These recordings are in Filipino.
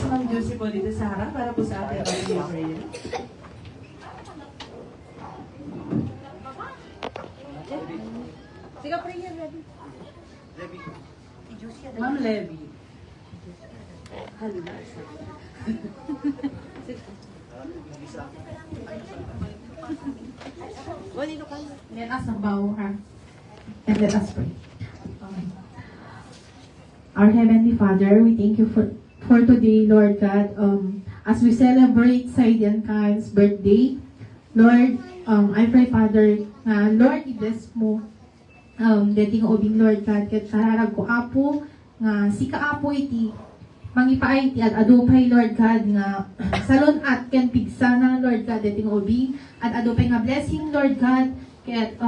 Ma'am Juicy po dito sa harap para po sa ating opening prayer. Sige, prayer, ready. Ma'am Levy. Let us bow our and let us pray. Our Heavenly Father, we thank you for today, Lord God. As we celebrate Saidian Khan's birthday, Lord, I pray, Father, na Lord, i-bless mo dating obing Lord God, kat sararag ko apo, nga si kaapo iti, mangipaay ti at adupay Lord God, nga salon at ken pigsa na Lord God, dating obing, at adupay nga blessing Lord God, ket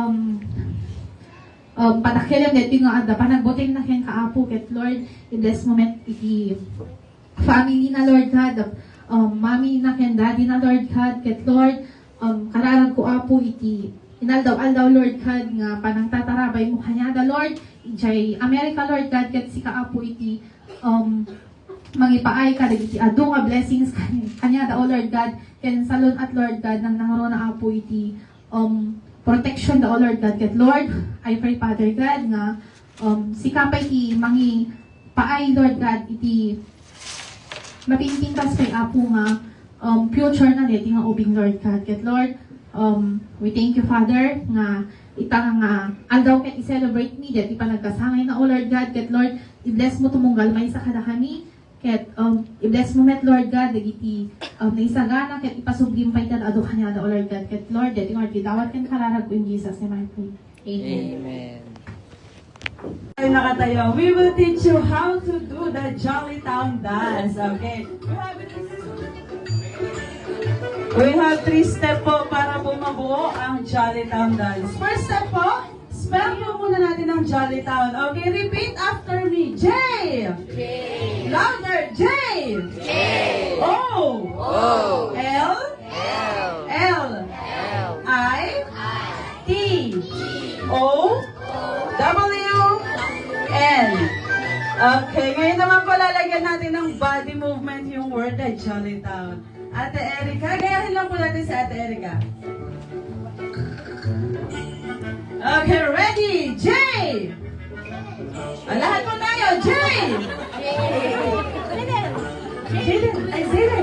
panakilam dating nga adda, panagbuting na ken kaapo, ket Lord, i-bless moment iti family na Lord God, mami na ken daddy na Lord God, ket Lord, kararag ko apo iti, inaldaw-aldaw Lord God, nga panang tatarabay mo kanyada Lord, ijay America Lord God, ket si kaapo iti, mangipaay ka, iti ado nga blessings kanyada o Lord God, ken salon at Lord God, nang nangaro na apo iti, protection da o Lord God, ket Lord, I pray Father God, nga, si kapay iti mangipaay Lord God, iti, mapinpintas kay apo nga, future na leti nga ubing Lord God, ket Lord, we thank you, Father, nga itang nga aldaw ket i-celebrate me, ket ipanagkasangay na o Lord God, ket Lord, i-bless mo tumunggal may sa kada kami, ket i-bless mo met Lord God, dagiti naisagana, ket ipasublimpay tad ado kanyada o Lord God, ket Lord, deti nga dawat ken kararag ko in Jesus name I pray. Amen. Ay nakatayo, we will teach you how to do the Jolly Town dance. Okay? We have 3 steps po para po mabuo ang Jolly Town dance. First step po, spell po muna natin ang Jolly Town. Okay, repeat after me. J. J. Louder. J. J. O. O. L. L. L. L. I. I. T. O. W. N. Okay, ngayon naman po lalagyan natin ng body movement yung word na Jolly Town. Ate Erica, gayahin lang po natin si Ate Erica. Okay, ready? J! Lahat po tayo, J! J. Ay, Zayden!